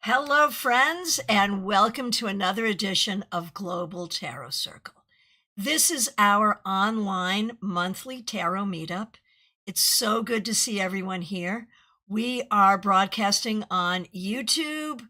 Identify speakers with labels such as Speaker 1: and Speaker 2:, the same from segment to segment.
Speaker 1: Hello, friends, and welcome to another edition of Global Tarot Circle. This is our online monthly tarot meetup. It's so good to see everyone here. We are broadcasting on YouTube,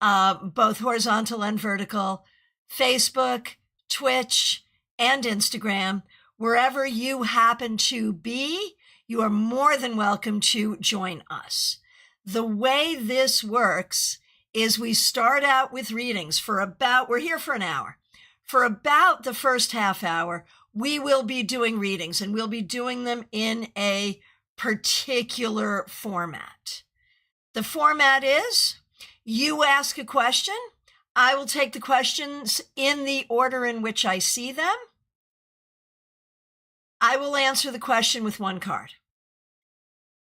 Speaker 1: both horizontal and vertical, Facebook, Twitch, and Instagram. Wherever you happen to be, you are more than welcome to join us. The way this works is we start out with readings we're here for an hour. For about the first half hour, we will be doing readings, and we'll be doing them in a particular format. The format is you ask a question. I will take the questions in the order in which I see them. I will answer the question with one card.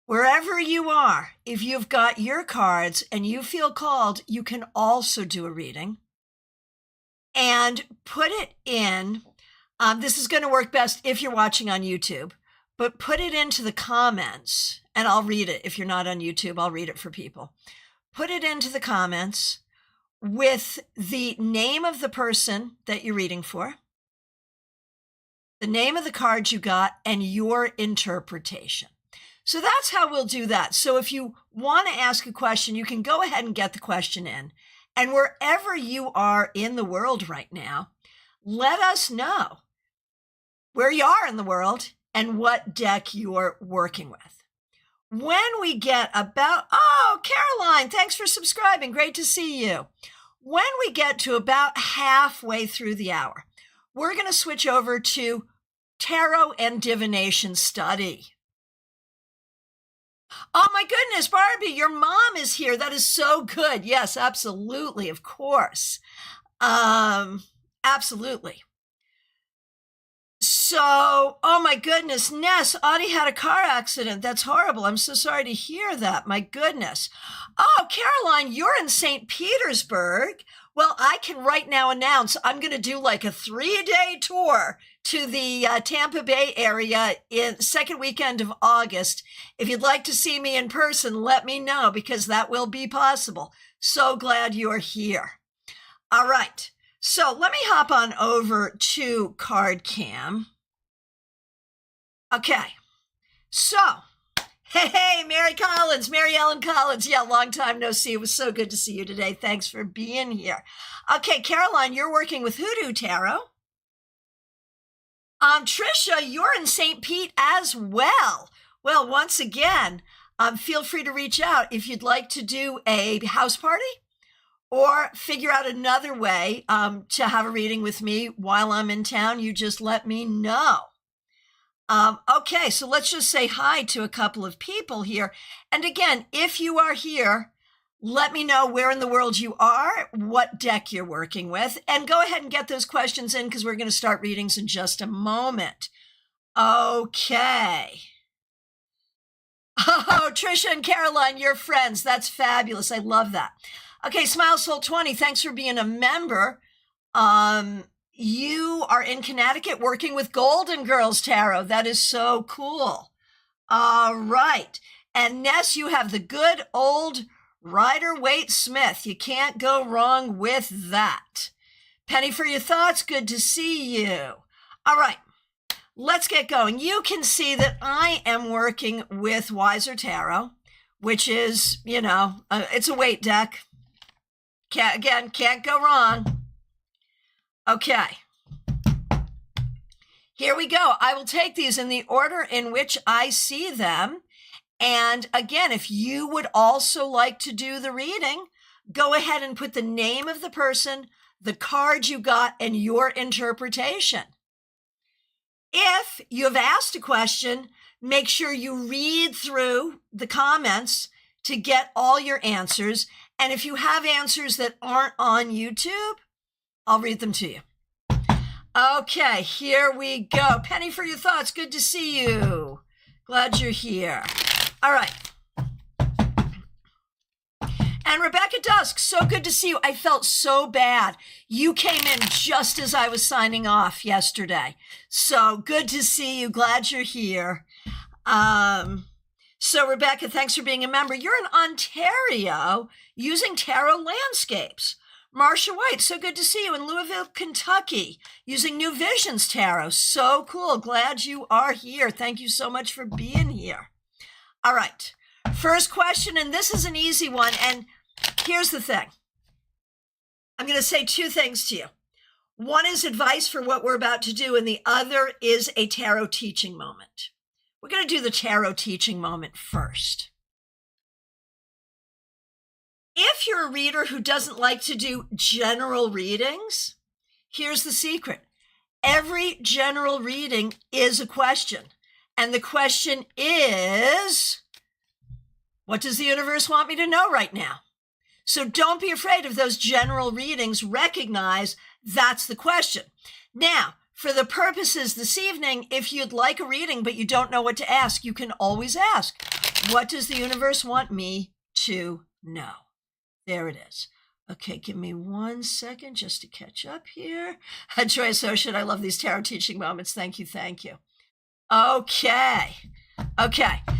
Speaker 1: Wherever you are, if you've got your cards and you feel called, you can also do a reading and put it in. This is going to work best if you're watching on YouTube, but put it into the comments and I'll read it. If you're not on YouTube, I'll read it for people. Put it into the comments with the name of the person that you're reading for, the name of the card you got, and your interpretation. So that's how we'll do that. So if you want to ask a question, you can go ahead and get the question in. And wherever you are in the world right now, let us know where you are in the world and what deck you're working with. When we get Caroline, thanks for subscribing. Great to see you. When we get to about halfway through the hour, we're going to switch over to tarot and divination study. Oh my goodness, Barbie, your mom is here. That is so good. Yes, absolutely. Of course. Absolutely. So, oh my goodness, Ness, Audie had a car accident. That's horrible. I'm so sorry to hear that. My goodness. Oh, Caroline, you're in St. Petersburg. Well, I can right now announce I'm going to do like a 3-day tour to the Tampa Bay area in second weekend of August. If you'd like to see me in person, let me know because that will be possible. So glad you're here. All right. So let me hop on over to Card Cam. Okay. So, hey, Mary Ellen Collins. Yeah, long time no see. It was so good to see you today. Thanks for being here. Okay, Caroline, you're working with Hoodoo Tarot. Trisha, you're in St. Pete as well. Well, once again, feel free to reach out if you'd like to do a house party or figure out another way to have a reading with me while I'm in town. You just let me know. Okay, so let's just say hi to a couple of people here. And again, if you are here, let me know where in the world you are, what deck you're working with, and go ahead and get those questions in because we're going to start readings in just a moment. Okay. Oh, Trisha and Caroline, you're friends. That's fabulous. I love that. Okay, Smile Soul 20, thanks for being a member. You are in Connecticut working with Golden Girls Tarot. That is so cool. All right. And Ness, you have the good old Rider-Waite Smith. You can't go wrong with that. Penny for your thoughts. Good to see you. All right. Let's get going. You can see that I am working with Wiser Tarot, which is, it's a weight deck. Can't go wrong. Okay. Here we go. I will take these in the order in which I see them. And again, if you would also like to do the reading, go ahead and put the name of the person, the card you got, and your interpretation. If you have asked a question, make sure you read through the comments to get all your answers. And if you have answers that aren't on YouTube, I'll read them to you. Okay, here we go. Penny for your thoughts. Good to see you. Glad you're here. All right. And Rebecca Dusk, so good to see you. I felt so bad. You came in just as I was signing off yesterday. So good to see you. Glad you're here. So, Rebecca, thanks for being a member. You're in Ontario using Tarot Landscapes. Marcia White, so good to see you in Louisville, Kentucky, using New Visions Tarot. So cool. Glad you are here. Thank you so much for being here. All right. First question, and this is an easy one. And here's the thing. I'm going to say two things to you. One is advice for what we're about to do, and the other is a tarot teaching moment. We're going to do the tarot teaching moment first. If you're a reader who doesn't like to do general readings, here's the secret. Every general reading is a question. And the question is, what does the universe want me to know right now? So don't be afraid of those general readings. Recognize that's the question. Now, for the purposes this evening, if you'd like a reading but you don't know what to ask, you can always ask, what does the universe want me to know? There it is. Okay, give me 1 second just to catch up here. Joy Associate, I love these tarot teaching moments. Thank you, thank you. Okay.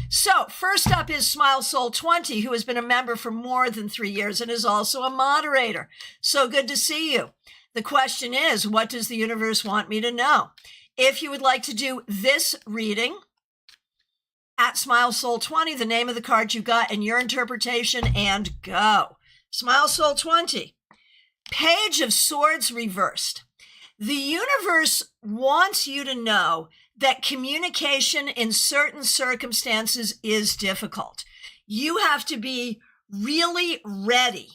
Speaker 1: So first up is Smile Soul 20, who has been a member for more than 3 years and is also a moderator. So good to see you. The question is, what does the universe want me to know? If you would like to do this reading, at Smile Soul 20, the name of the card you got and your interpretation, and go. Smile Soul 20, Page of Swords reversed. The universe wants you to know that communication in certain circumstances is difficult. You have to be really ready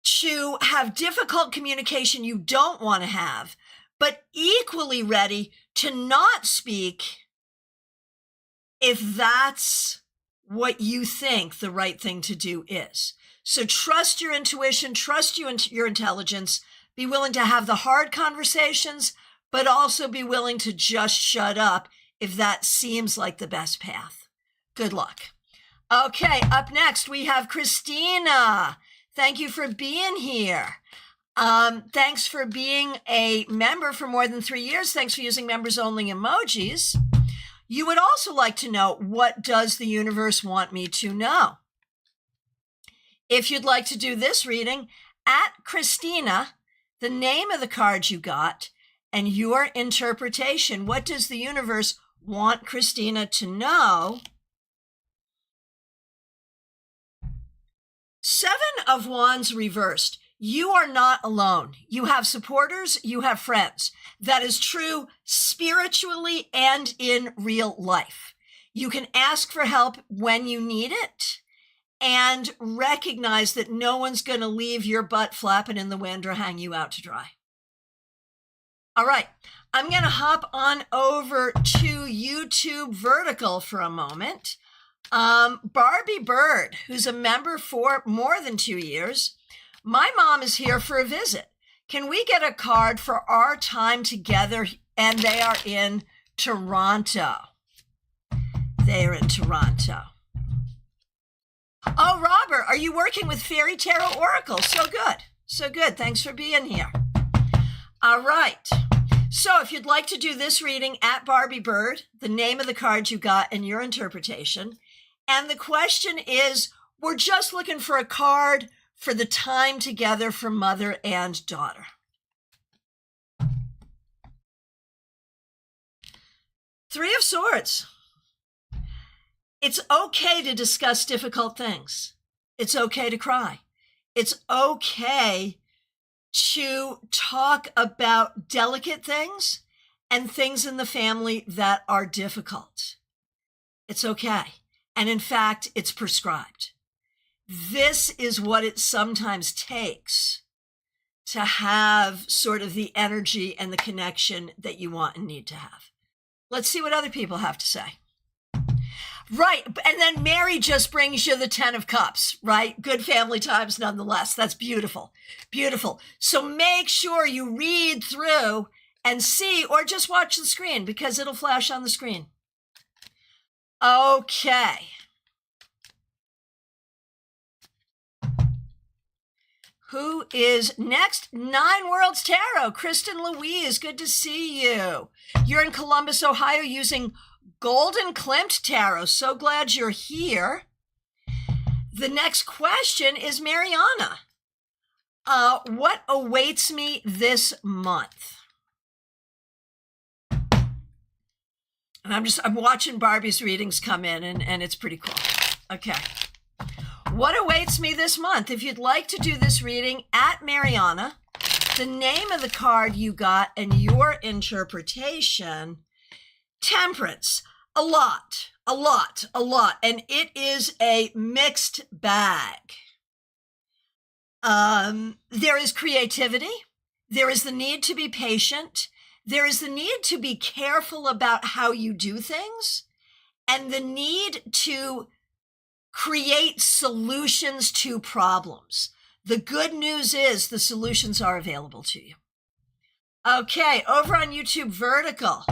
Speaker 1: to have difficult communication you don't want to have, but equally ready to not speak if that's what you think the right thing to do is. So trust your intuition, trust your intelligence, be willing to have the hard conversations, but also be willing to just shut up if that seems like the best path. Good luck. Okay, up next we have Christina. Thank you for being here. Thanks for being a member for more than 3 years. Thanks for using members only emojis. You would also like to know, what does the universe want me to know? If you'd like to do this reading, at Christina, the name of the card you got and your interpretation. What does the universe want Christina to know? 7 of Wands reversed. You are not alone. You have supporters, you have friends. That is true spiritually and in real life. You can ask for help when you need it and recognize that no one's going to leave your butt flapping in the wind or hang you out to dry. All right, I'm going to hop on over to YouTube Vertical for a moment. Barbie Bird, who's a member for more than 2 years. My mom is here for a visit. Can we get a card for our time together? And they are in Toronto. They're in Toronto. Oh, Robert, are you working with Fairy Tarot Oracle? So good. So good. Thanks for being here. All right. So if you'd like to do this reading, at Barbie Bird, the name of the card you got and your interpretation. And the question is, we're just looking for a card for the time together for mother and daughter. Three of Swords. It's okay to discuss difficult things. It's okay to cry. It's okay to talk about delicate things and things in the family that are difficult. It's okay. And in fact, it's prescribed. This is what it sometimes takes to have sort of the energy and the connection that you want and need to have. Let's see what other people have to say. Right. And then Mary just brings you the 10 of Cups, right? Good family times nonetheless. That's beautiful. Beautiful. So make sure you read through and see, or just watch the screen because it'll flash on the screen. Okay. Who is next? Nine Worlds Tarot. Kristen Louise, good to see you. You're in Columbus, Ohio, using Golden Klimt Tarot, so glad you're here. The next question is Mariana. What awaits me this month? And I'm watching Barbie's readings come in, and it's pretty cool. Okay. What awaits me this month? If you'd like to do this reading, at Mariana, the name of the card you got and your interpretation, Temperance. A lot. And it is a mixed bag. There is creativity. There is the need to be patient. There is the need to be careful about how you do things, and the need to create solutions to problems. The good news is the solutions are available to you. Okay, over on YouTube Vertical,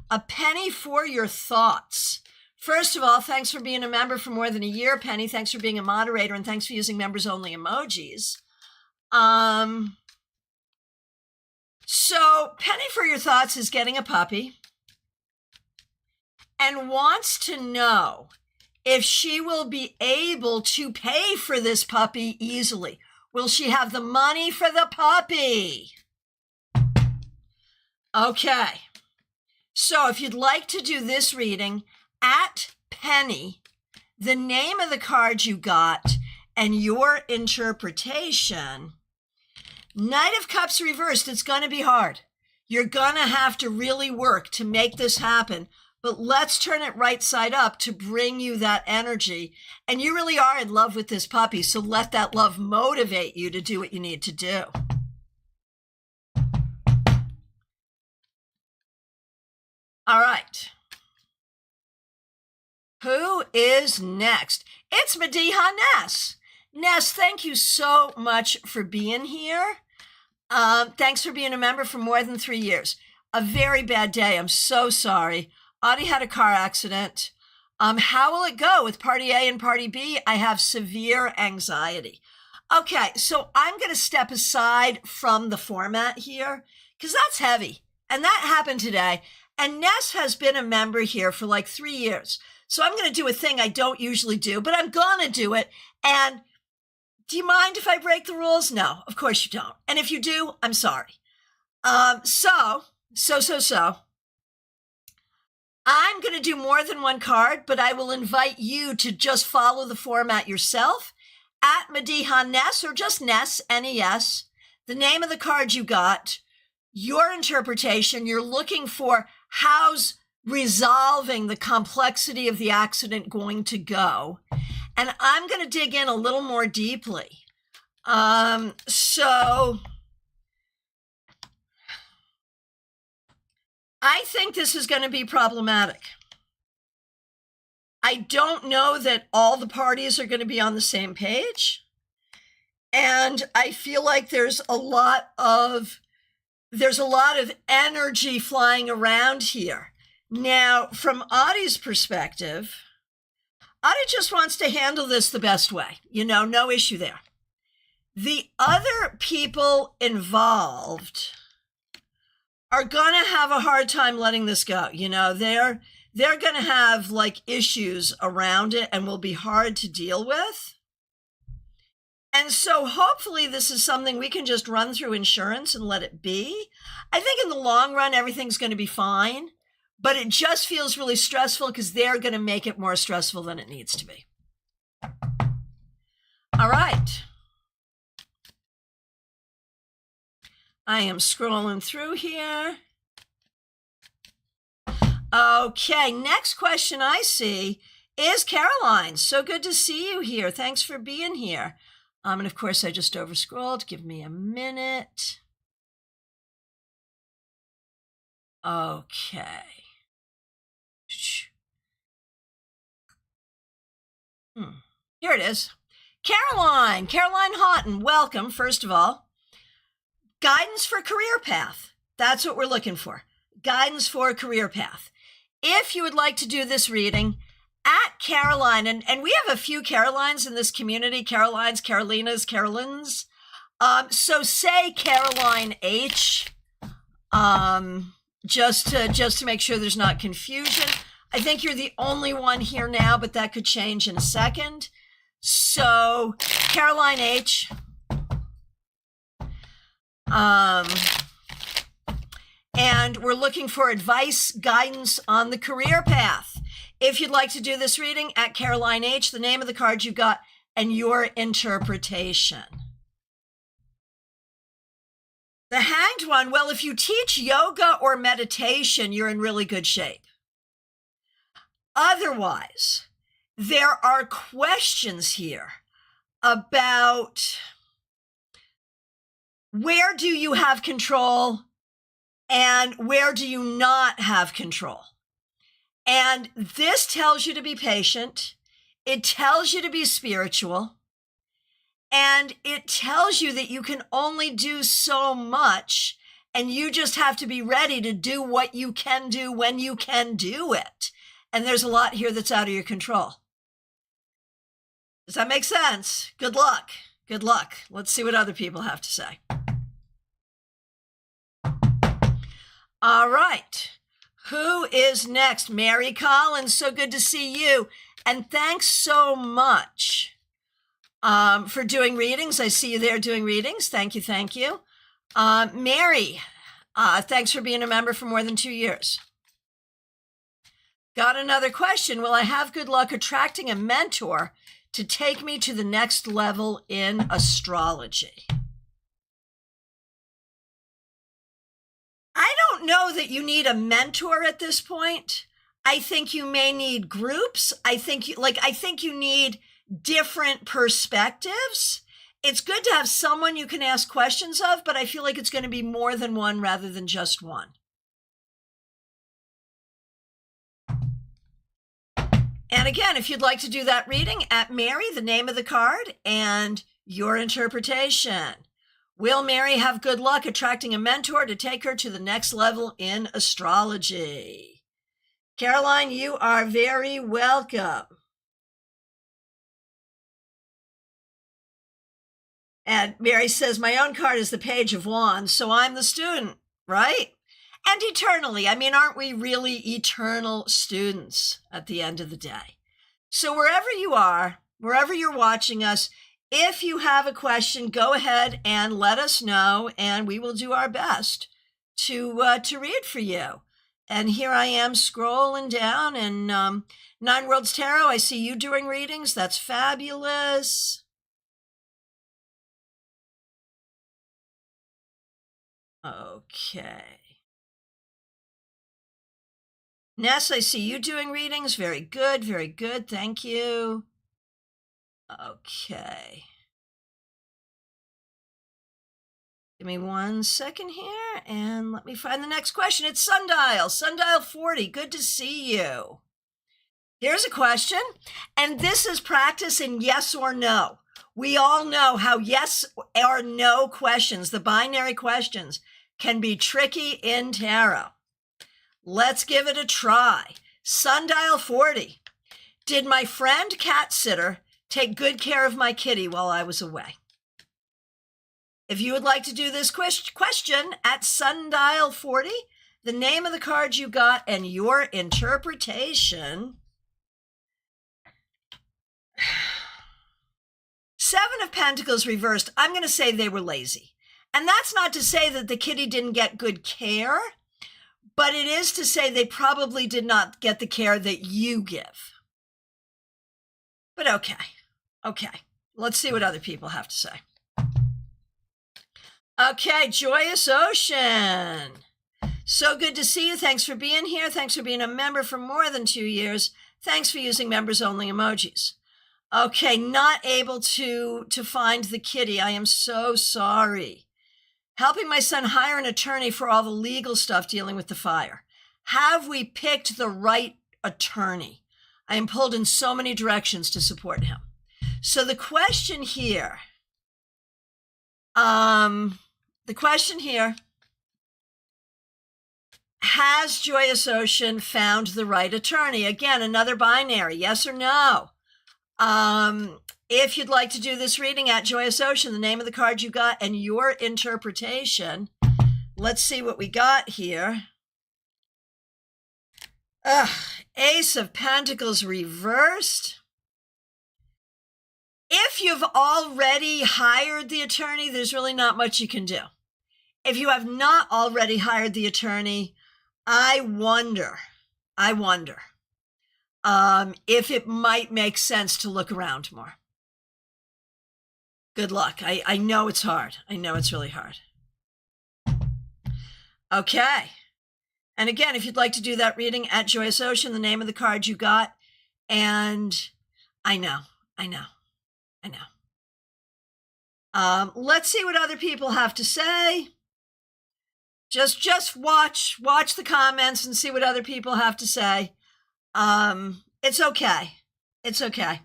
Speaker 1: a penny for your thoughts. First of all, thanks for being a member for more than a year, Penny. Thanks for being a moderator, and thanks for using members-only emojis. So Penny for your thoughts is getting a puppy and wants to know if she will be able to pay for this puppy easily. Will she have the money for the puppy? Okay. So if you'd like to do this reading, at Penny, the name of the card you got and your interpretation, Knight of Cups reversed, it's going to be hard. You're going to have to really work to make this happen, but let's turn it right side up to bring you that energy. And you really are in love with this puppy, so let that love motivate you to do what you need to do. All right. Who is next? It's Mediha Ness. Ness, thank you so much for being here. Thanks for being a member for more than 3 years. A very bad day. I'm so sorry. Audie had a car accident. How will it go with party A and party B? I have severe anxiety. Okay, so I'm going to step aside from the format here because that's heavy. And that happened today. And Ness has been a member here for like 3 years. So I'm going to do a thing I don't usually do, but I'm going to do it. And do you mind if I break the rules? No, of course you don't. And if you do, I'm sorry. So. I'm going to do more than one card, but I will invite you to just follow the format yourself. At Mediha Ness, or just Ness, N-E-S, the name of the card you got, your interpretation, you're looking for how's resolving the complexity of the accident going to go. And I'm going to dig in a little more deeply. So I think this is going to be problematic. I don't know that all the parties are going to be on the same page. And I feel like there's a lot of energy flying around here. Now, from Audie's perspective, Audie just wants to handle this the best way. No issue there. The other people involved are going to have a hard time letting this go. They're going to have like issues around it and will be hard to deal with. And so hopefully this is something we can just run through insurance and let it be. I think in the long run, everything's going to be fine, but it just feels really stressful because they're going to make it more stressful than it needs to be. All right. I am scrolling through here. Okay, next question I see is Caroline. So good to see you here. Thanks for being here. And of course, I just overscrolled. Give me a minute. Okay. Here it is. Caroline Houghton, welcome, first of all. Guidance for career path. That's what we're looking for. Guidance for a career path. If you would like to do this reading, at Caroline, and we have a few Carolines in this community, Carolines, Carolinas, Carolines. So say Caroline H, just to make sure there's not confusion. I think you're the only one here now, but that could change in a second. So, Caroline H. And we're looking for advice, guidance on the career path. If you'd like to do this reading, at Caroline H., the name of the card you got, and your interpretation. The Hanged One, well, if you teach yoga or meditation, you're in really good shape. Otherwise, there are questions here about where do you have control and where do you not have control. And this tells you to be patient. It tells you to be spiritual. And it tells you that you can only do so much, and you just have to be ready to do what you can do when you can do it. And there's a lot here that's out of your control. Does that make sense? Good luck. Good luck. Let's see what other people have to say. All right. Who is next? Mary Collins, so good to see you. And thanks so much for doing readings. I see you there doing readings. Thank you, thank you. Mary, thanks for being a member for more than 2 years. Got another question. Will I have good luck attracting a mentor to take me to the next level in astrology? I don't know that you need a mentor at this point. I think you may need groups. I think you need different perspectives. It's good to have someone you can ask questions of, but I feel like it's going to be more than one rather than just one. And again, if you'd like to do that reading, at Mary, the name of the card, and your interpretation. Will Mary have good luck attracting a mentor to take her to the next level in astrology? Caroline, you are very welcome. And Mary says, my own card is the Page of Wands, so I'm the student, right? And eternally. I mean, aren't we really eternal students at the end of the day? So wherever you are, wherever you're watching us, if you have a question, go ahead and let us know, and we will do our best to read for you. And here I am scrolling down, and Nine Worlds Tarot, I see you doing readings. That's fabulous. Okay. Ness, I see you doing readings. Very good, very good. Thank you. Okay. Give me 1 second here, and let me find the next question. It's Sundial, Sundial 40. Good to see you. Here's a question, and this is practice in yes or no. We all know how yes or no questions, the binary questions, can be tricky in tarot. Let's give it a try. Sundial 40. Did my friend cat sitter take good care of my kitty while I was away? If you would like to do this question at Sundial 40, the name of the card you got and your interpretation. 7 of Pentacles reversed. I'm going to say they were lazy. And that's not to say that the kitty didn't get good care, but it is to say they probably did not get the care that you give. But okay. Let's see what other people have to say. Okay, Joyous Ocean. So good to see you. Thanks for being here. Thanks for being a member for more than 2 years. Thanks for using members-only emojis. Okay, not able to find the kitty. I am so sorry. Helping my son hire an attorney for all the legal stuff dealing with the fire. Have we picked the right attorney? I am pulled in so many directions to support him. So the question here, has Joyous Ocean found the right attorney? Again, another binary, yes or no. If you'd like to do this reading at Joyous Ocean, the name of the card you got and your interpretation. Let's see what we got here. Ace of Pentacles reversed. If you've already hired the attorney, there's really not much you can do. If you have not already hired the attorney, I wonder if it might make sense to look around more. Good luck. I know it's hard. I know it's really hard. Okay. And again, if you'd like to do that reading at Joyous Ocean, the name of the card you got. And I know. Let's see what other people have to say. Just watch the comments and see what other people have to say. It's okay. It's okay.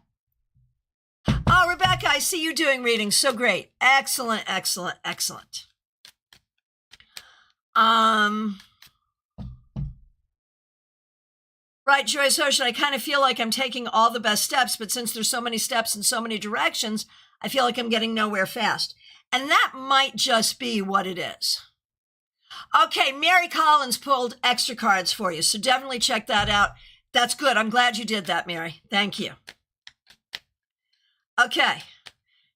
Speaker 1: Oh, Rebecca, I see you doing readings. So great. Excellent. Right, Joyce Ocean, I kind of feel like I'm taking all the best steps, but since there's so many steps in so many directions, I feel like I'm getting nowhere fast. And that might just be what it is. Okay, Mary Collins pulled extra cards for you, so definitely check that out. That's good. I'm glad you did that, Mary. Thank you. Okay,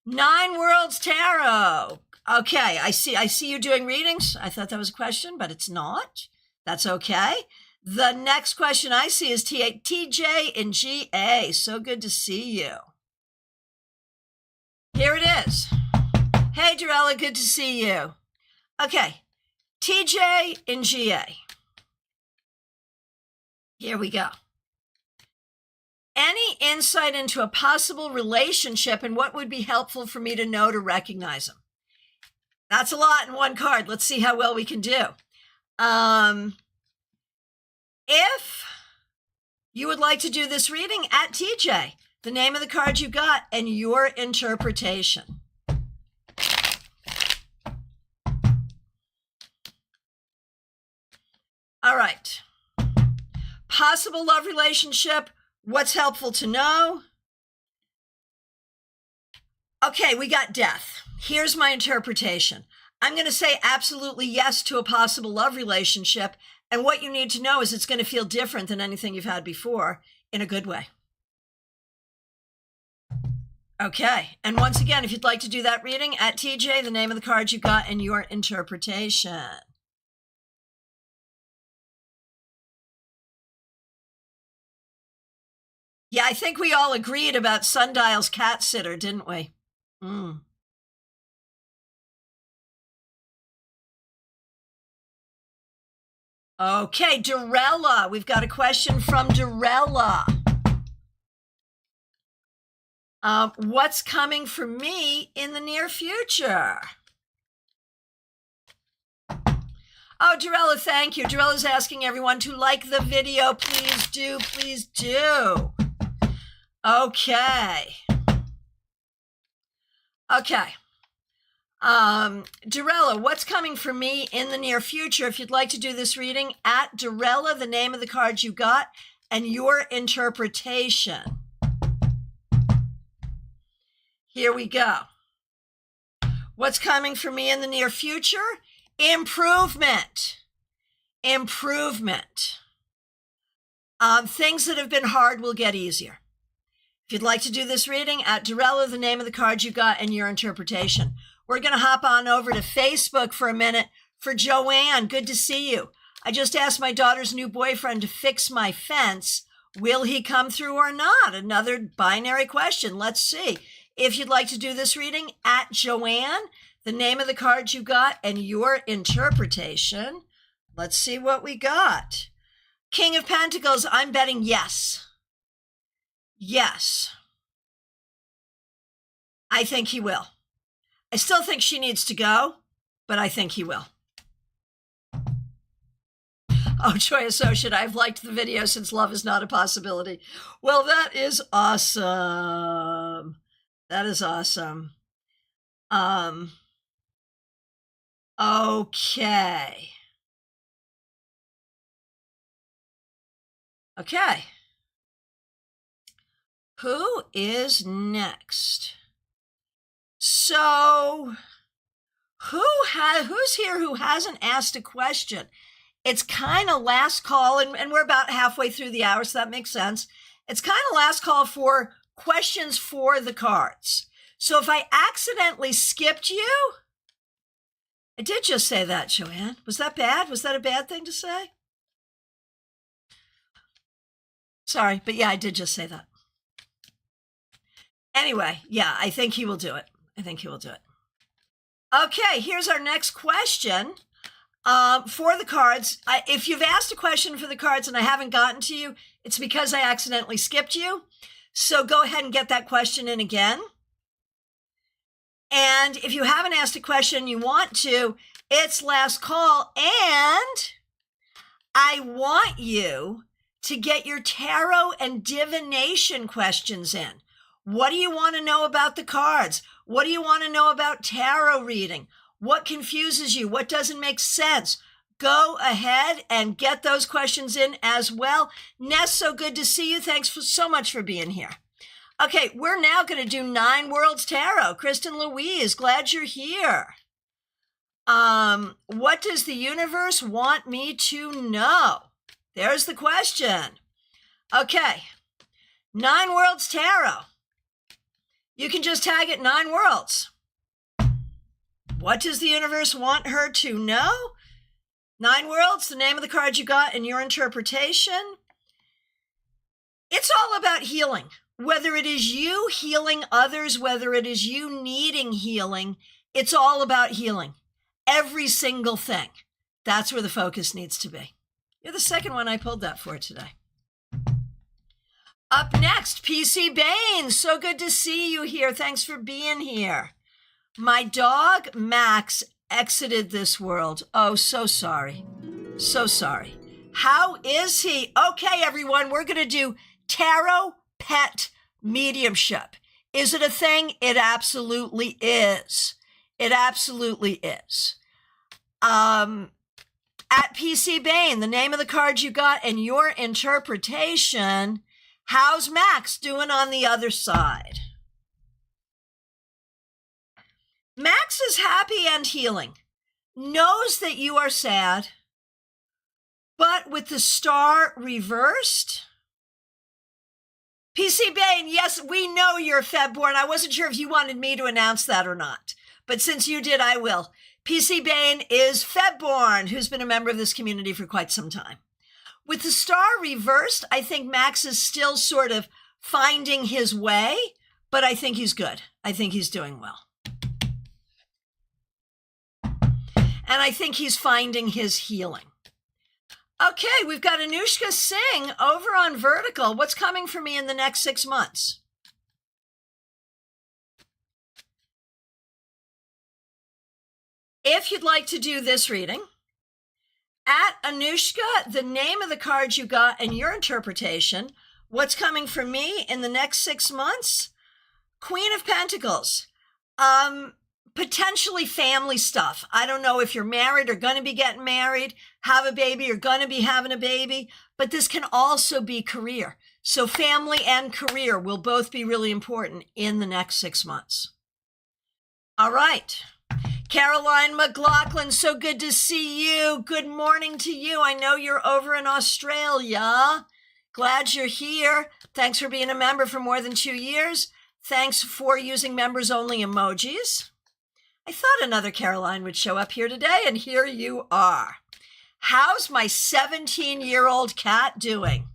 Speaker 1: Nine Worlds Tarot. Okay, I see you doing readings. I thought that was a question, but it's not. That's okay. The next question I see is TJ and GA. So good to see you. Here it is. Hey, Dorella, good to see you. Okay, TJ and GA. Here we go. Any insight into a possible relationship and what would be helpful for me to know to recognize them? That's a lot in one card. Let's see how well we can do. If you would like to do this reading at TJ, the name of the card you got and your interpretation. All right. Possible love relationship. What's helpful to know? Okay, we got death. Here's my interpretation. I'm going to say absolutely yes to a possible love relationship. And what you need to know is it's going to feel different than anything you've had before in a good way. Okay. And once again, if you'd like to do that reading at TJ, the name of the card you got and your interpretation. Yeah, I think we all agreed about Sundial's cat sitter, didn't we? Okay, Dorella. We've got a question from Dorella. What's coming for me in the near future? Oh, Dorella, thank you. Dorella's asking everyone to like the video. Please do, please do. Okay. Dorella, what's coming for me in the near future? If you'd like to do this reading at Dorella, the name of the card you got and your interpretation. Here we go. What's coming for me in the near future? Improvement. Things that have been hard will get easier. If you'd like to do this reading at Dorella, the name of the card you got and your interpretation. We're going to hop on over to Facebook for a minute for Joanne. Good to see you. I just asked my daughter's new boyfriend to fix my fence. Will he come through or not? Another binary question. Let's see. If you'd like to do this reading at Joanne, the name of the card you got and your interpretation. Let's see what we got. King of Pentacles, I'm betting yes. Yes. I think he will. I still think she needs to go, but I think he will. Oh, Joy Associate, I've liked the video since love is not a possibility. Well, that is awesome. That is awesome. Okay. Okay. Who is next? So, who's here who hasn't asked a question? It's kind of last call, and we're about halfway through the hour, so that makes sense. It's kind of last call for questions for the cards. So if I accidentally skipped you, I did just say that, Joanne. Was that bad? Was that a bad thing to say? Sorry, but yeah, I did just say that. Anyway, yeah, I think he will do it. I think he will do it. Okay, here's our next question for the cards. If you've asked a question for the cards and I haven't gotten to you, it's because I accidentally skipped you. So go ahead and get that question in again. And if you haven't asked a question you want to, it's last call. And I want you to get your tarot and divination questions in. What do you want to know about the cards? What do you want to know about tarot reading? What confuses you? What doesn't make sense? Go ahead and get those questions in as well. Ness, so good to see you. Thanks so much for being here. Okay, we're now going to do 9 Worlds Tarot. Kristen Louise, glad you're here. What does the universe want me to know? There's the question. Okay, 9 Worlds Tarot. You can just tag it 9 Worlds. What does the universe want her to know? 9 Worlds, the name of the card you got and your interpretation. It's all about healing. Whether it is you healing others, whether it is you needing healing, it's all about healing. Every single thing. That's where the focus needs to be. You're the second one I pulled that for today. Up next, PC Bain. So good to see you here. Thanks for being here. My dog, Max, exited this world. Oh, so sorry. So sorry. How is he? Okay, everyone, we're going to do tarot pet mediumship. Is it a thing? It absolutely is. It absolutely is. At PC Bain, the name of the card you got and your interpretation. How's Max doing on the other side? Max is happy and healing. Knows that you are sad. But with the star reversed, PC Bain, yes, we know you're Feb-born. I wasn't sure if you wanted me to announce that or not. But since you did, I will. PC Bain is Feb-born, who's been a member of this community for quite some time. With the star reversed, I think Max is still sort of finding his way, but I think he's good. I think he's doing well. And I think he's finding his healing. Okay, we've got Anushka Singh over on Vertical. What's coming for me in the next 6 months? If you'd like to do this reading, at Anushka, the name of the card you got and your interpretation, what's coming for me in the next 6 months? Queen of Pentacles. Potentially family stuff. I don't know if you're married or going to be getting married, have a baby or going to be having a baby, but this can also be career. So family and career will both be really important in the next 6 months. All right. Caroline McLaughlin, so good to see you. Good morning to you. I know you're over in Australia. Glad you're here. Thanks for being a member for more than 2 years. Thanks for using members only emojis. I thought another Caroline would show up here today, and here you are. How's my 17-year-old cat doing?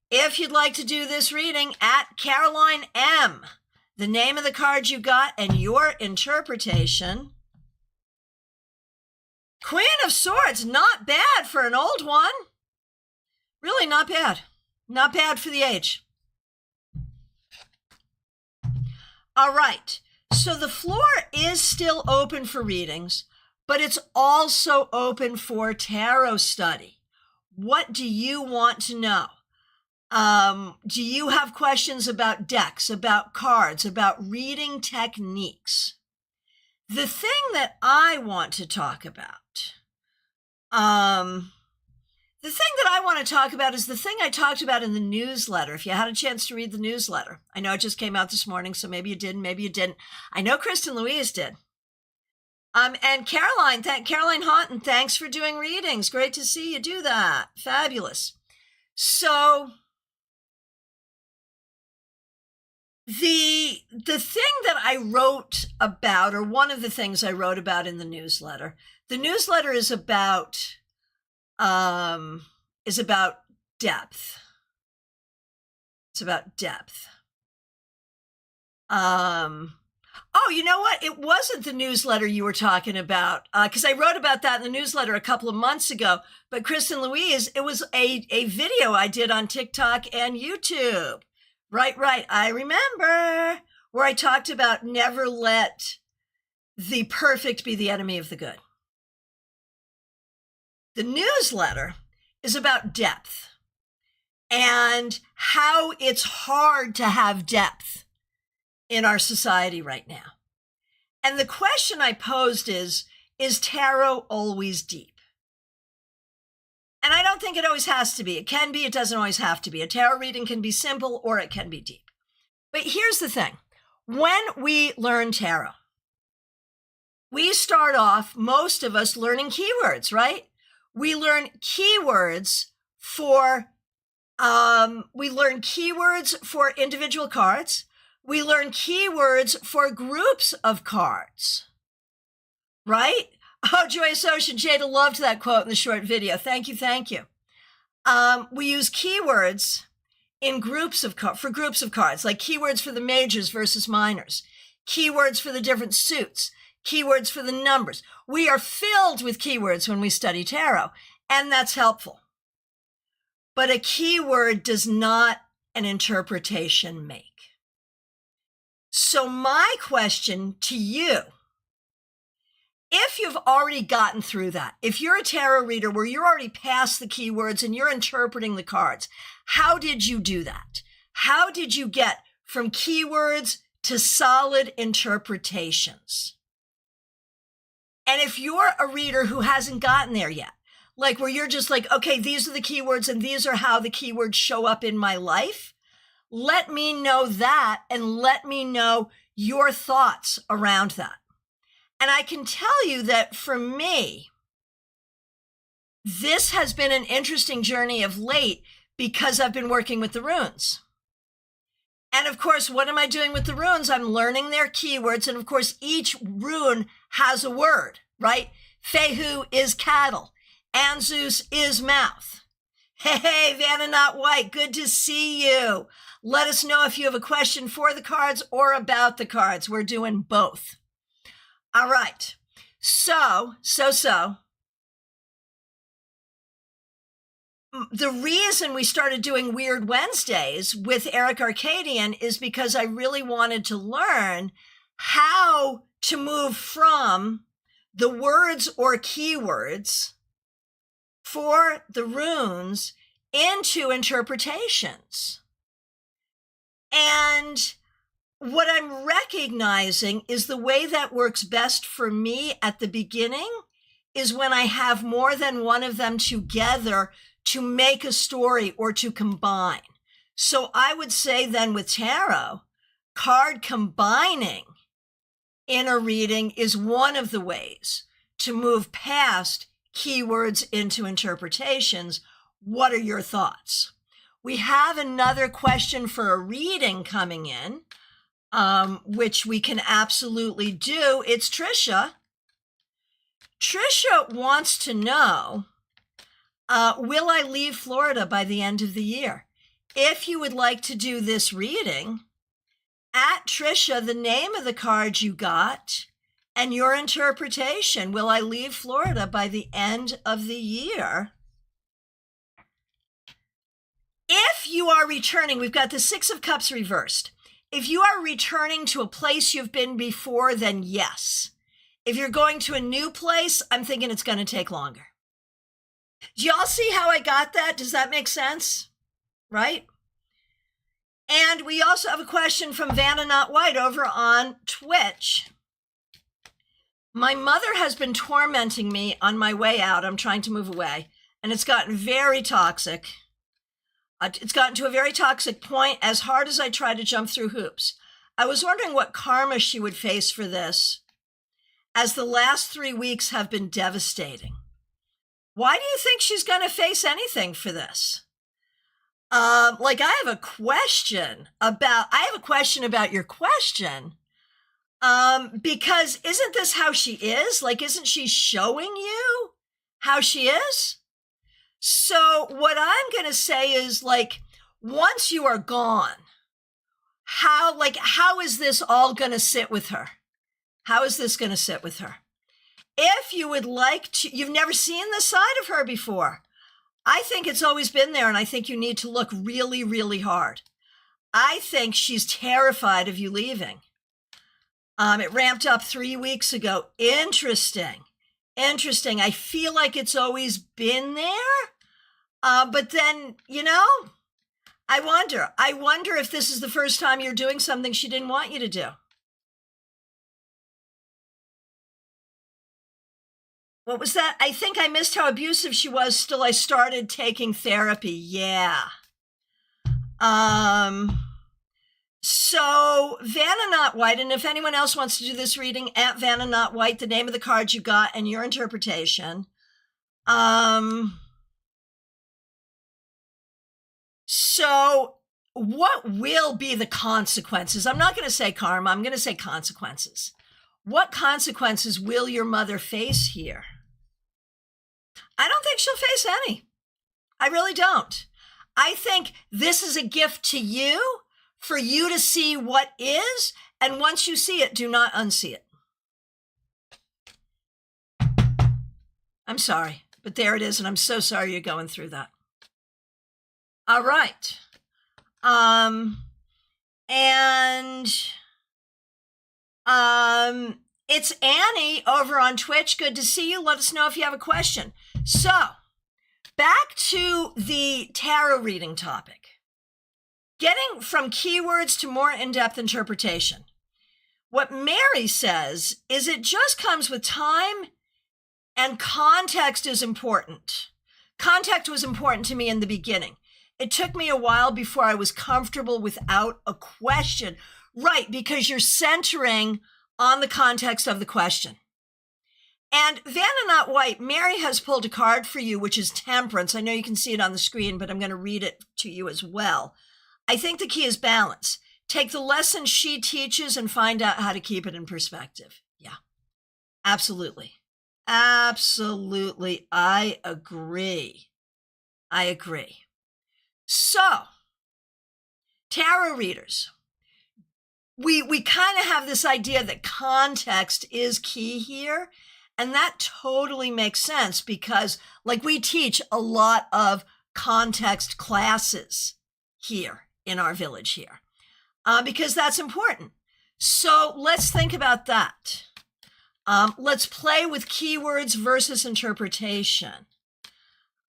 Speaker 1: If you'd like to do this reading, at Caroline M, the name of the card you got and your interpretation. Queen of Swords, not bad for an old one. Really not bad. Not bad for the age. All right. So the floor is still open for readings, but it's also open for tarot study. What do you want to know? Do you have questions about decks, about cards, about reading techniques? The thing that I want to talk about, is the thing I talked about in the newsletter. If you had a chance to read the newsletter, I know it just came out this morning, so maybe you did, maybe you didn't. I know Kristen Louise did. And Caroline Houghton, thanks for doing readings. Great to see you do that. Fabulous. So the thing that I wrote about, or one of the things I wrote about in the newsletter is about depth. It's about depth. Oh, you know what? It wasn't the newsletter you were talking about, because I wrote about that in the newsletter a couple of months ago. But Kristen Louise, it was a video I did on TikTok and YouTube. Right. I remember, where I talked about never let the perfect be the enemy of the good. The newsletter is about depth and how it's hard to have depth in our society right now. And the question I posed is tarot always deep? And I don't think it always has to be. It can be, it doesn't always have to be. A tarot reading can be simple or it can be deep. But here's the thing. When we learn tarot, we start off, most of us, learning keywords, right? We learn keywords for individual cards. We learn keywords for groups of cards, right? Oh, Joyous Ocean, Jada loved that quote in the short video. Thank you. We use keywords in for groups of cards, like keywords for the majors versus minors, keywords for the different suits, keywords for the numbers. We are filled with keywords when we study tarot, and that's helpful. But a keyword does not an interpretation make. So my question to you, if you've already gotten through that, if you're a tarot reader where you're already past the keywords and you're interpreting the cards, how did you do that? How did you get from keywords to solid interpretations? And if you're a reader who hasn't gotten there yet, like where you're just like, okay, these are the keywords and these are how the keywords show up in my life, let me know that and let me know your thoughts around that. And I can tell you that for me, this has been an interesting journey of late because I've been working with the runes. And of course, what am I doing with the runes? I'm learning their keywords. And of course, each rune has a word, right? Fehu is cattle. Anzus is mouth. Hey, Vanna Not White, good to see you. Let us know if you have a question for the cards or about the cards. We're doing both. All right. So. The reason we started doing Weird Wednesdays with Eric Arcadian is because I really wanted to learn how to move from the words or keywords for the runes into interpretations. And what I'm recognizing is the way that works best for me at the beginning is when I have more than one of them together to make a story or to combine. So I would say then with tarot, card combining in a reading is one of the ways to move past keywords into interpretations. What are your thoughts? We have another question for a reading coming in, which we can absolutely do. It's Trisha. Trisha wants to know, will I leave Florida by the end of the year? If you would like to do this reading, at Trisha, the name of the card you got and your interpretation. Will I leave Florida by the end of the year? If you are returning, we've got the Six of Cups reversed. If you are returning to a place you've been before, then yes. If you're going to a new place, I'm thinking it's going to take longer. Do y'all see how I got that? Does that make sense? Right? And we also have a question from Vanna Not White over on Twitch. My mother has been tormenting me on my way out. I'm trying to move away, and it's gotten very toxic. It's gotten to a very toxic point as hard as I try to jump through hoops. I was wondering what karma she would face for this as the last 3 weeks have been devastating. Why do you think she's going to face anything for this? Like I have a question about your question. Because isn't this how she is? Like, isn't she showing you how she is? So what I'm going to say is, like, once you are gone, how is this all going to sit with her? How is this going to sit with her? If you would like to, you've never seen this side of her before. I think it's always been there, and I think you need to look really, really hard. I think she's terrified of you leaving. It ramped up 3 weeks ago. Interesting. I feel like it's always been there. But then, I wonder if this is the first time you're doing something she didn't want you to do. What was that? I think I missed how abusive she was. Still, I started taking therapy. Yeah. So Vanna Not White, and if anyone else wants to do this reading, at Vanna Not White, the name of the card you got and your interpretation. So what will be the consequences? I'm not going to say karma. I'm going to say consequences. What consequences will your mother face here? I don't think she'll face any. I really don't. I think this is a gift to you for you to see what is. And once you see it, do not unsee it. I'm sorry, but there it is. And I'm so sorry you're going through that. All right. It's Annie over on Twitch. Good to see you. Let us know if you have a question. So back to the tarot reading topic. Getting from keywords to more in-depth interpretation. What Mary says is it just comes with time, and context is important. Context was important to me in the beginning. It took me a while before I was comfortable without a question. Right, because you're centering on the context of the question. And Vanna Not White, Mary has pulled a card for you, which is Temperance. I know you can see it on the screen, but I'm going to read it to you as well. I think the key is balance. Take the lesson she teaches and find out how to keep it in perspective. Yeah, absolutely. Absolutely. I agree. So, tarot readers, we kind of have this idea that context is key here. And that totally makes sense because, like, we teach a lot of context classes here in our village here because that's important. So let's think about that. Let's play with keywords versus interpretation.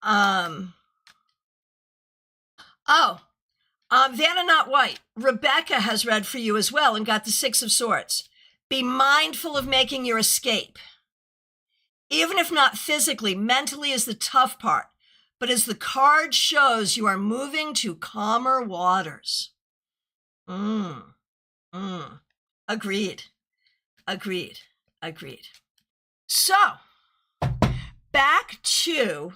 Speaker 1: Vanna Not White, Rebecca has read for you as well and got the 6 of Swords. Be mindful of making your escape. Even if not physically, mentally is the tough part. But as the card shows, you are moving to calmer waters. Agreed. So, back to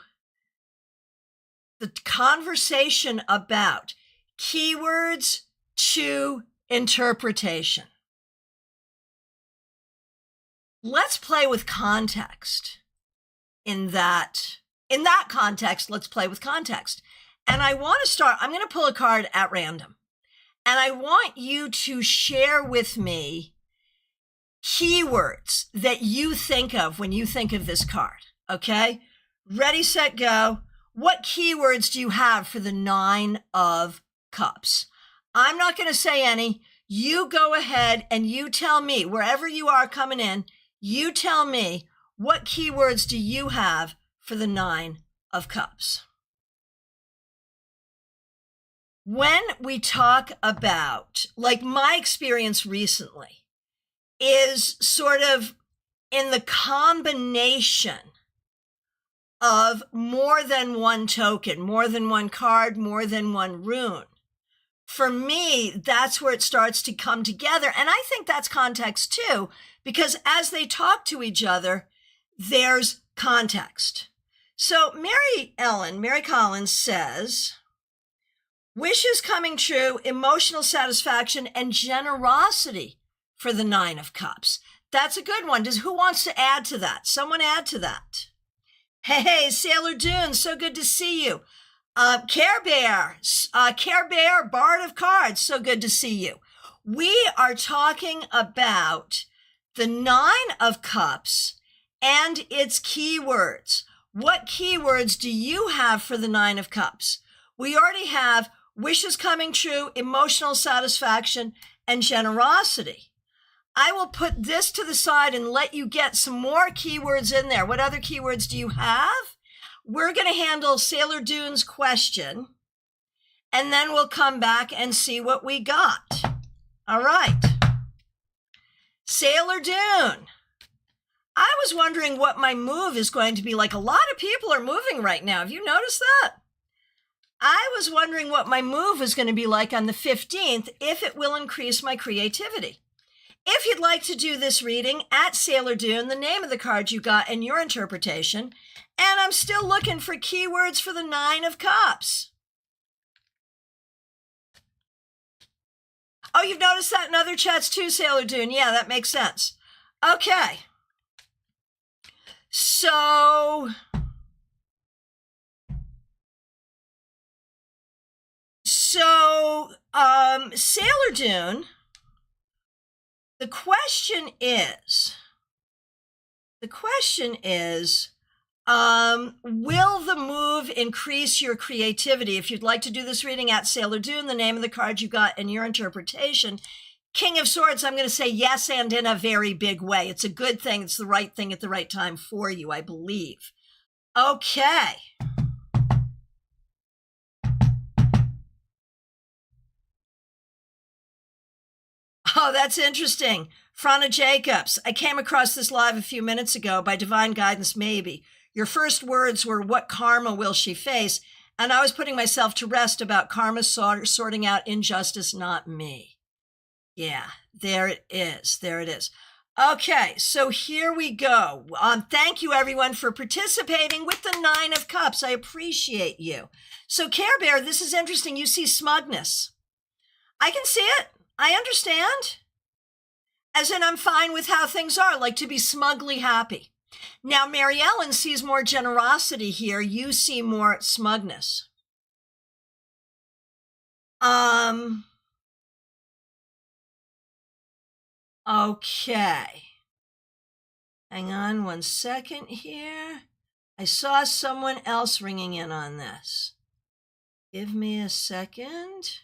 Speaker 1: the conversation about keywords to interpretation. Let's play with context. In that context, let's play with context. And I want to start, I'm going to pull a card at random. And I want you to share with me keywords that you think of when you think of this card. Okay? Ready, set, go. What keywords do you have for the 9 of Cups? I'm not going to say any. You go ahead and you tell me, wherever you are coming in, you tell me, what keywords do you have for the 9 of Cups? When we talk about, like, my experience recently is sort of in the combination of more than one token, more than one card, more than one rune. For me, that's where it starts to come together. And I think that's context too, because as they talk to each other, there's context. So Mary Collins says, wishes coming true, emotional satisfaction, and generosity for the 9 of Cups. That's a good one. Who wants to add to that? Someone add to that. Hey, Sailor Dune, so good to see you. Care Bear, Bard of Cards, so good to see you. We are talking about the 9 of Cups and its keywords. What keywords do you have for the 9 of Cups? We already have wishes coming true, emotional satisfaction, and generosity. I will put this to the side and let you get some more keywords in there. What other keywords do you have? We're going to handle Sailor Dune's question, and then we'll come back and see what we got. All right. Sailor Dune. I was wondering what my move is going to be like. A lot of people are moving right now. Have you noticed that? I was wondering what my move is going to be like on the 15th, if it will increase my creativity. If you'd like to do this reading, at Sailor Dune, the name of the card you got and your interpretation. And I'm still looking for keywords for the 9 of Cups. Oh, you've noticed that in other chats too, Sailor Dune. Yeah, that makes sense. Okay. So Sailor Dune, the question is, will the move increase your creativity? If you'd like to do this reading, at Sailor Dune, the name of the card you got and your interpretation. King of Swords, I'm going to say yes, and in a very big way. It's a good thing. It's the right thing at the right time for you, I believe. Okay. Oh, that's interesting. Frana Jacobs, I came across this live a few minutes ago by divine guidance, maybe. Your first words were, what karma will she face? And I was putting myself to rest about karma sorting out injustice, not me. Yeah, there it is. There it is. Okay, so here we go. Thank you, everyone, for participating with the 9 of Cups. I appreciate you. So, Care Bear, this is interesting. You see smugness. I can see it. I understand. As in, I'm fine with how things are, like to be smugly happy. Now, Mary Ellen sees more generosity here. You see more smugness. Okay. Hang on 1 second here. I saw someone else ringing in on this. Give me a second.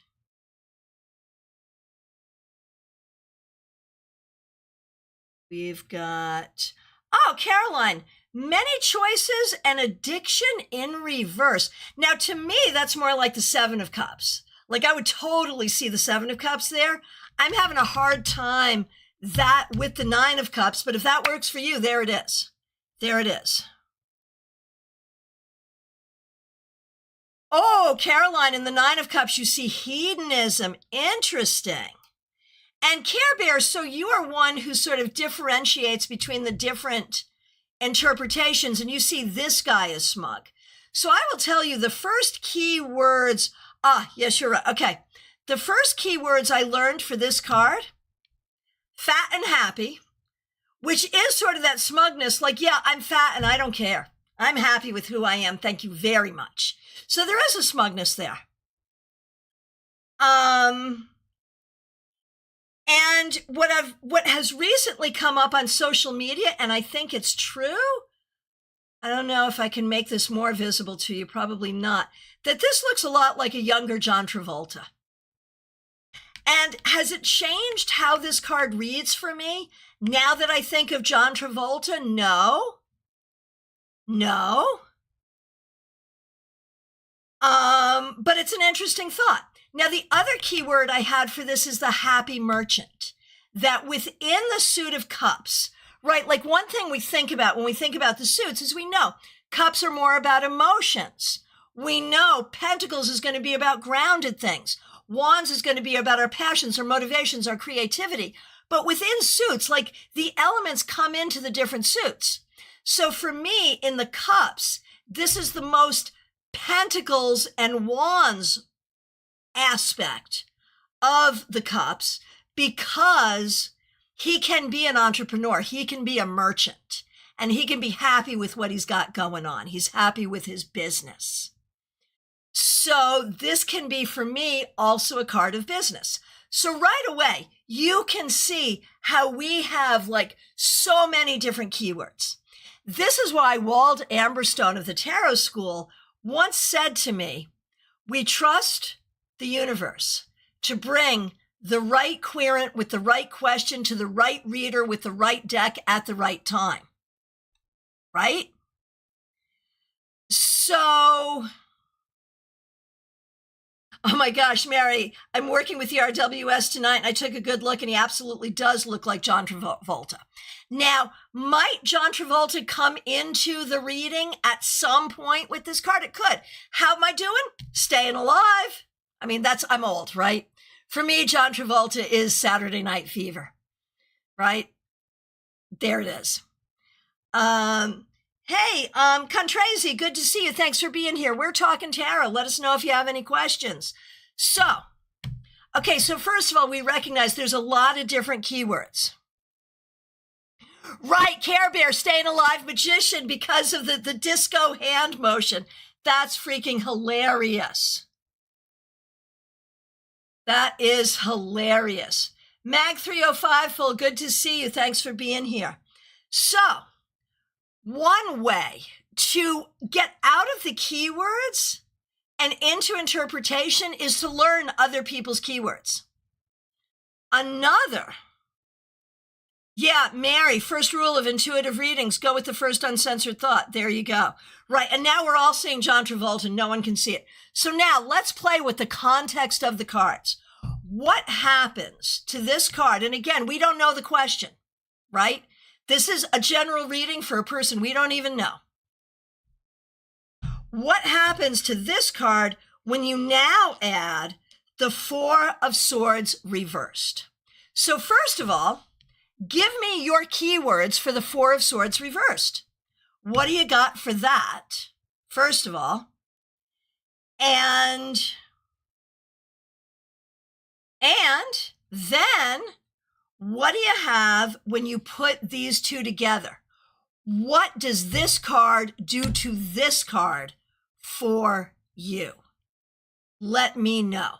Speaker 1: We've got, oh, Caroline, many choices and addiction in reverse. Now, to me, that's more like the 7 of Cups. Like, I would totally see the 7 of Cups there. I'm having a hard time that with the 9 of Cups, but if that works for you, there it is. There it is. Oh, Caroline, in the 9 of Cups, you see hedonism. Interesting. And Care Bear, so you are one who sort of differentiates between the different interpretations, and you see this guy as smug. So I will tell you the first key words. Yes, you're right. Okay. The first key words I learned for this card, fat and happy, which is sort of that smugness, like, yeah, I'm fat and I don't care. I'm happy with who I am. Thank you very much. So there is a smugness there. And what has recently come up on social media, and I think it's true, I don't know if I can make this more visible to you, probably not, that this looks a lot like a younger John Travolta. And has it changed how this card reads for me now that I think of John Travolta? No. But it's an interesting thought. Now, the other keyword I had for this is the happy merchant, that within the suit of cups, right? Like, one thing we think about when we think about the suits is we know cups are more about emotions. We know pentacles is going to be about grounded things. Wands is going to be about our passions, our motivations, our creativity. but within suits, like the elements come into the different suits. So for me, in the cups, this is the most pentacles and wands aspect of the cups, because he can be an entrepreneur, he can be a merchant, and he can be happy with what he's got going on. He's happy with his business. So this can be, for me, also a card of business. So right away, you can see how we have like so many different keywords. This is why Wald Amberstone of the Tarot School once said to me, we trust the universe to bring the right querent with the right question to the right reader with the right deck at the right time. Right? So, oh my gosh, Mary, I'm working with the RWS tonight and I took a good look and he absolutely does look like John Travolta. Now, might John Travolta come into the reading at some point with this card? It could. How am I doing? Staying alive. I mean, I'm old, right? For me, John Travolta is Saturday Night Fever, right? There it is. Hey, Contrazi, good to see you. Thanks for being here. We're talking tarot. Let us know if you have any questions. So, okay, so first of all, we recognize there's a lot of different keywords. Right, Care Bear, staying alive magician because of the disco hand motion. That's freaking hilarious. That is hilarious. Mag 305, full, good to see you. Thanks for being here. So, one way to get out of the keywords and into interpretation is to learn other people's keywords. Another, yeah, Mary, first rule of intuitive readings, go with the first uncensored thought. There you go. Right, and now we're all seeing John Travolta. No one can see it. So now let's play with the context of the cards. What happens to this card? And again, we don't know the question, right? This is a general reading for a person we don't even know. What happens to this card when you now add the Four of Swords reversed? So first of all, give me your keywords for the Four of Swords reversed. What do you got for that, first of all? And then, what do you have when you put these two together? What does this card do to this card for you? Let me know.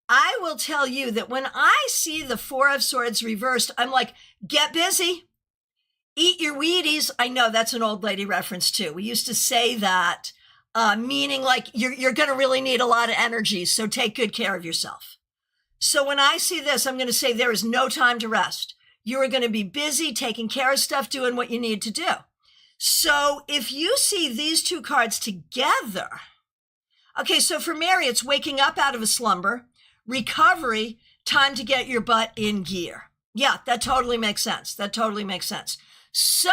Speaker 1: I will tell you that when I see the Four of Swords reversed, I'm like, get busy. Eat your Wheaties. I know that's an old lady reference too. We used to say that, meaning like you're going to really need a lot of energy, so take good care of yourself. So when I see this, I'm going to say there is no time to rest. You are going to be busy taking care of stuff, doing what you need to do. So if you see these two cards together, okay, so for Mary, it's waking up out of a slumber, recovery, time to get your butt in gear. Yeah, that totally makes sense. That totally makes sense. So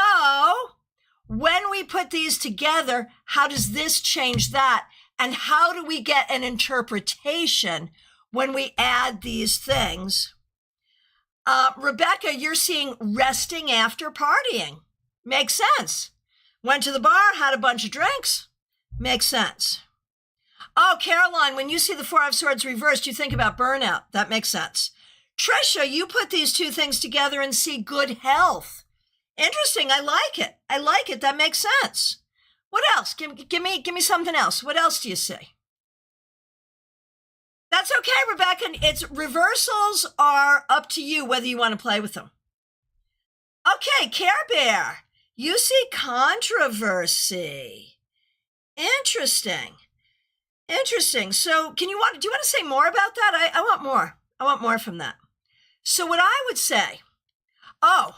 Speaker 1: when we put these together, how does this change that? And how do we get an interpretation when we add these things? Rebecca, you're seeing resting after partying. Makes sense. Went to the bar, had a bunch of drinks. Makes sense. Oh, Caroline, when you see the Four of Swords reversed, you think about burnout. That makes sense. Trisha, you put these two things together and see good health. Interesting. I like it. I like it. That makes sense. What else? Give me something else. What else do you see? That's okay, Rebecca. It's reversals are up to you whether you want to play with them. Okay, Care Bear, you see controversy. Interesting. Interesting. So do you want to say more about that? I want more. I want more from that. So what I would say, oh,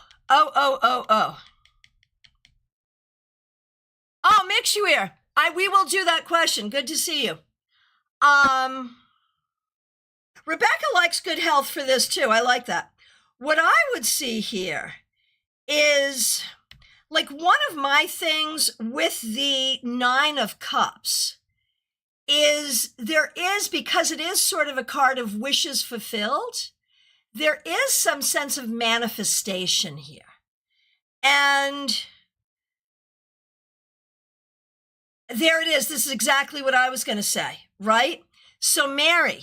Speaker 1: Mixuir, we will do that question. Good to see you. Rebecca likes good health for this too. I like that. What I would see here is like one of my things with the Nine of Cups is because it is sort of a card of wishes fulfilled, there is some sense of manifestation here. And there it is. This is exactly what I was going to say, right? So Mary,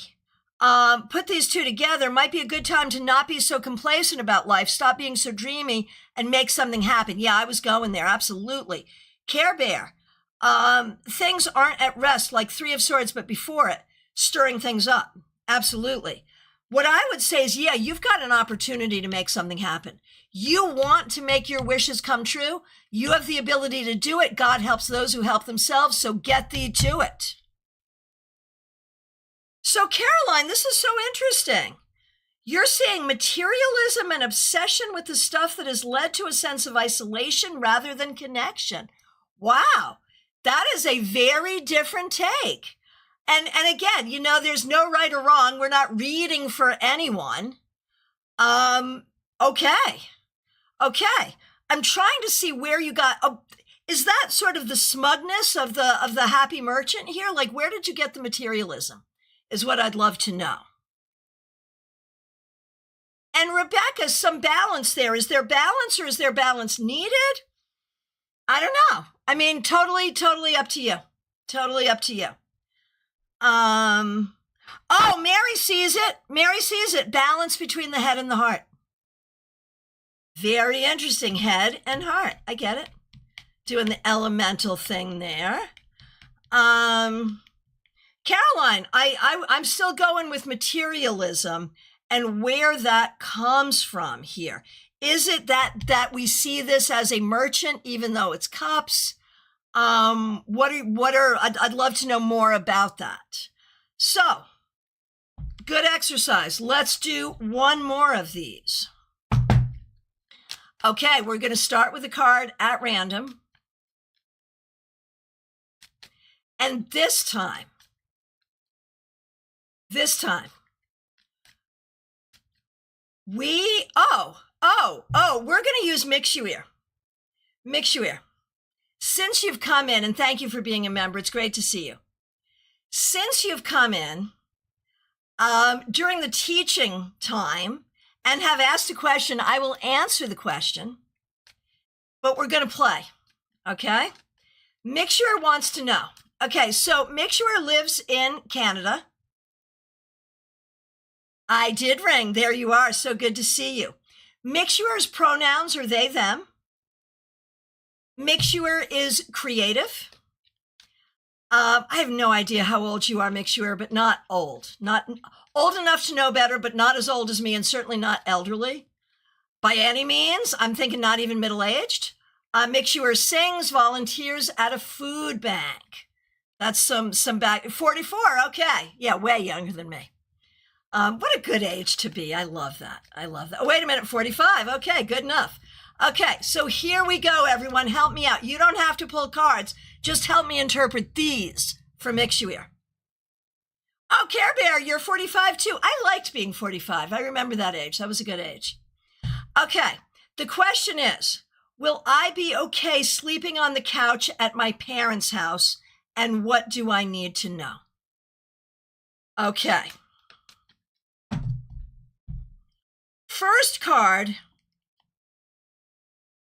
Speaker 1: put these two together. Might be a good time to not be so complacent about life. Stop being so dreamy and make something happen. Yeah, I was going there. Absolutely. Care Bear, things aren't at rest like Three of Swords, but before it, stirring things up. Absolutely. What I would say is, yeah, you've got an opportunity to make something happen. You want to make your wishes come true. You have the ability to do it. God helps those who help themselves. So get thee to it. So Caroline, this is so interesting. You're seeing materialism and obsession with the stuff that has led to a sense of isolation rather than connection. Wow, that is a very different take. And again, you know, there's no right or wrong. We're not reading for anyone. Okay. I'm trying to see where you got. Is that sort of the smugness of the happy merchant here? Like, where did you get the materialism? Is what I'd love to know. And Rebecca, some balance there. Is there balance, or is there balance needed? I don't know. I mean, totally up to you. Totally up to you. Oh, Mary sees it. Mary sees it. Balance between the head and the heart. Very interesting. Head and heart. I get it. Doing the elemental thing there. Caroline, I'm still going with materialism and where that comes from here. Is it that we see this as a merchant, even though it's cups? I'd love to know more about that. So, good exercise. Let's do one more of these. Okay, we're going to start with a card at random. And this time, we're going to use Mixuir. Since you've come in, and thank you for being a member, it's great to see you. Since you've come in during the teaching time and have asked a question, I will answer the question, but we're going to play, okay? Mixuir wants to know. Okay, so Mixuir lives in Canada. I did ring. There you are. So good to see you. Mixuir's pronouns are they, them. Mixuir is creative. I have no idea how old you are, Mixuir, but not old. Not old enough to know better, but not as old as me, and certainly not elderly. By any means, I'm thinking not even middle-aged. Mixuir sings, volunteers at a food bank. That's some back. 44, okay. Yeah, way younger than me. What a good age to be. I love that. Oh, wait a minute, 45. Okay, good enough. Okay, so here we go, everyone. Help me out. You don't have to pull cards. Just help me interpret these for Mixuir. Oh, Care Bear, you're 45 too. I liked being 45. I remember that age. That was a good age. Okay, the question is, will I be okay sleeping on the couch at my parents' house? And what do I need to know? Okay. First card,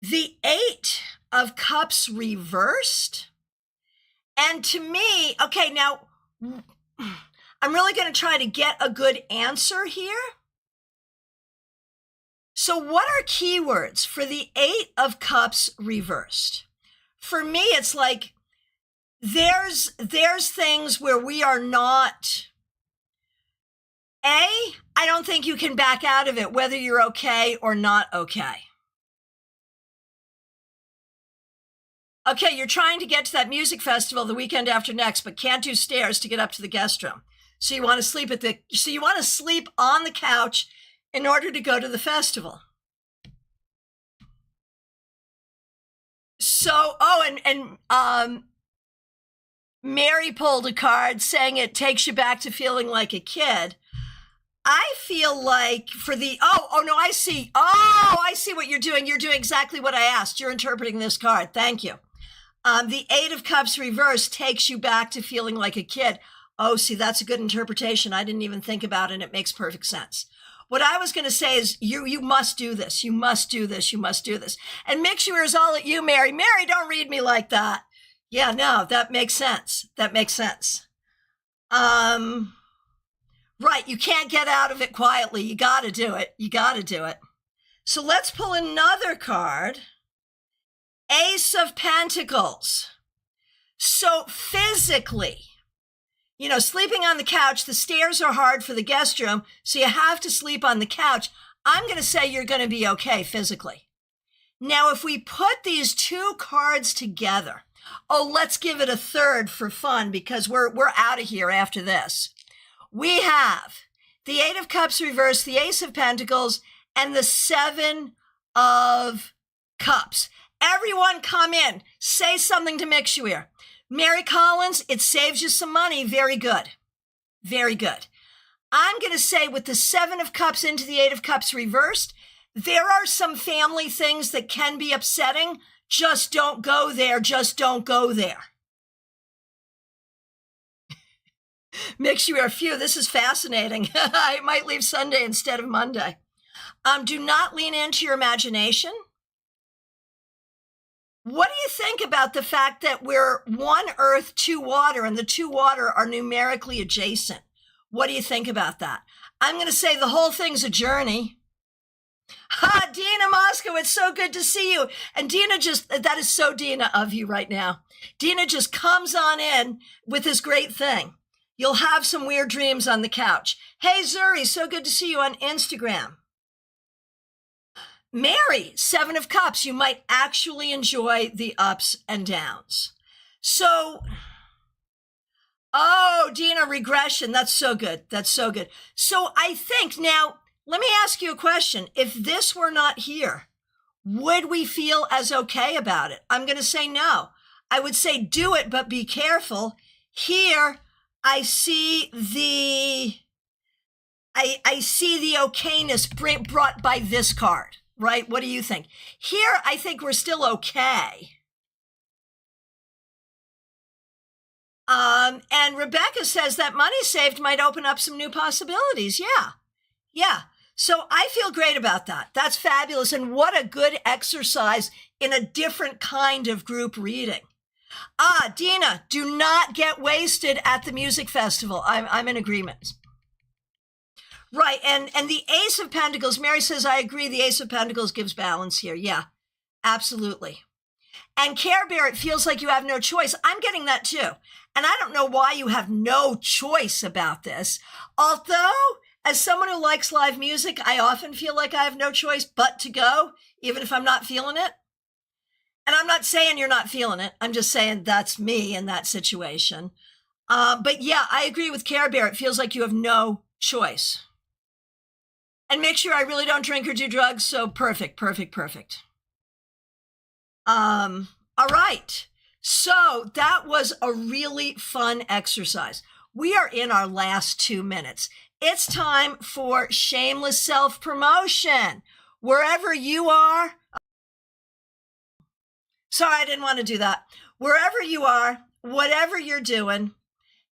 Speaker 1: the 8 of Cups reversed. And to me, okay, now I'm really going to try to get a good answer here. So what are keywords for the 8 of Cups reversed? For me, it's like there's things where we are not, I don't think you can back out of it, whether you're okay or not okay. Okay, you're trying to get to that music festival the weekend after next, but can't do stairs to get up to the guest room. So you want to sleep on the couch in order to go to the festival. So, Mary pulled a card saying it takes you back to feeling like a kid. I feel like for the, I see what you're doing. You're doing exactly what I asked. You're interpreting this card. Thank you. The 8 of Cups reversed takes you back to feeling like a kid. Oh, see, that's a good interpretation. I didn't even think about it. And it makes perfect sense. What I was going to say is you must do this. You must do this. You must do this. And make sure it's all at you, Mary. Mary, don't read me like that. Yeah, no, that makes sense. That makes sense. Right. You can't get out of it quietly. You got to do it. You got to do it. So let's pull another card. Ace of Pentacles. So physically, sleeping on the couch, the stairs are hard for the guest room, so you have to sleep on the couch. I'm going to say you're going to be okay physically. Now, if we put these two cards together, let's give it a third for fun because we're out of here after this. We have the Eight of Cups reversed, the Ace of Pentacles, and the Seven of Cups. Everyone come in. Say something to mix you here. Mary Collins, it saves you some money. Very good. Very good. I'm going to say with the Seven of Cups into the Eight of Cups reversed, there are some family things that can be upsetting. Just don't go there. Just don't go there. Mix you here. Phew, this is fascinating. I might leave Sunday instead of Monday. Do not lean into your imagination. What do you think about the fact that we're one earth, two water, and the two water are numerically adjacent? What do you think about that? I'm going to say the whole thing's a journey. Ha, Dina Moscow, it's so good to see you. And Dina that is so Dina of you right now. Dina just comes on in with this great thing. You'll have some weird dreams on the couch. Hey, Zuri, so good to see you on Instagram. Mary, Seven of Cups, you might actually enjoy the ups and downs. So, Dina, regression. That's so good. That's so good. So I think now, let me ask you a question. If this were not here, would we feel as okay about it? I'm going to say no. I would say do it, but be careful. Here, I see the okayness brought by this card. Right? What do you think? Here, I think we're still okay. And Rebecca says that money saved might open up some new possibilities. Yeah. So I feel great about that. That's fabulous. And what a good exercise in a different kind of group reading. Dina, do not get wasted at the music festival. I'm in agreement. Right, and the Ace of Pentacles, Mary says, I agree, the Ace of Pentacles gives balance here. Yeah, absolutely. And Care Bear, it feels like you have no choice. I'm getting that too. And I don't know why you have no choice about this. Although, as someone who likes live music, I often feel like I have no choice but to go, even if I'm not feeling it. And I'm not saying you're not feeling it. I'm just saying that's me in that situation. But yeah, I agree with Care Bear. It feels like you have no choice. And make sure I really don't drink or do drugs. So perfect. All right. So that was a really fun exercise. We are in our last 2 minutes. It's time for shameless self-promotion. Wherever you are. Sorry, I didn't want to do that. Wherever you are, whatever you're doing,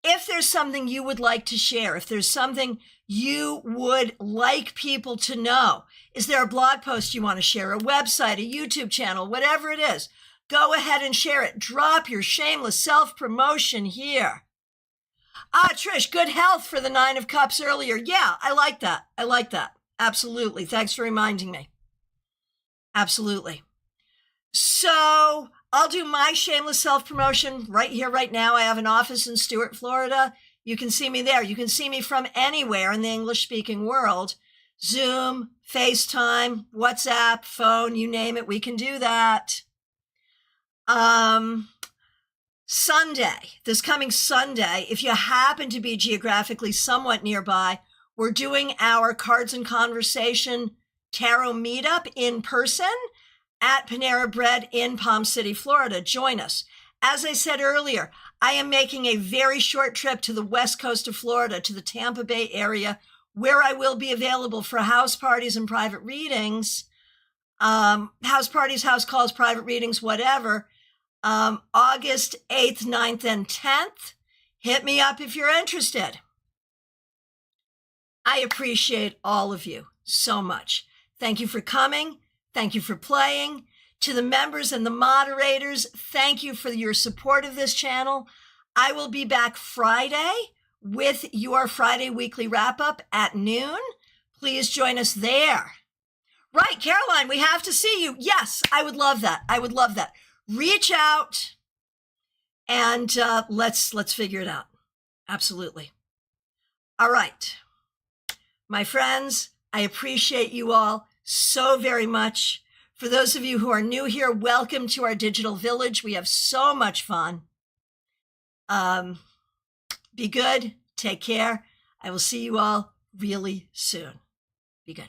Speaker 1: if there's something you would like to share, if there's something you would like people to know, is there a blog post you want to share, a website, a YouTube channel, whatever it is, go ahead and share it. Drop your shameless self-promotion here. Trish, good health for the Nine of Cups earlier. Yeah, I like that. Absolutely. Thanks for reminding me. Absolutely. So I'll do my shameless self-promotion right here, right now. I have an office in Stuart, Florida. You can see me there. You can see me from anywhere in the English-speaking world. Zoom, FaceTime, WhatsApp, phone, you name it, we can do that. Sunday, this coming Sunday, if you happen to be geographically somewhat nearby, we're doing our Cards and Conversation Tarot meetup in person at Panera Bread in Palm City, Florida. Join us. As I said earlier, I am making a very short trip to the west coast of Florida, to the Tampa Bay area, where I will be available for house parties and private readings, house parties, house calls, private readings, whatever. August 8th, 9th, and 10th. Hit me up if you're interested. I appreciate all of you so much. Thank you for coming. Thank you for playing. To the members and the moderators, thank you for your support of this channel. I will be back Friday with your Friday weekly wrap-up at noon. Please join us there. Right, Caroline, we have to see you. Yes, I would love that. I would love that. Reach out and let's figure it out. Absolutely. All right. My friends, I appreciate you all so very much. For those of you who are new here, welcome to our digital village. We have so much fun. Be good. Take care. I will see you all really soon. Be good.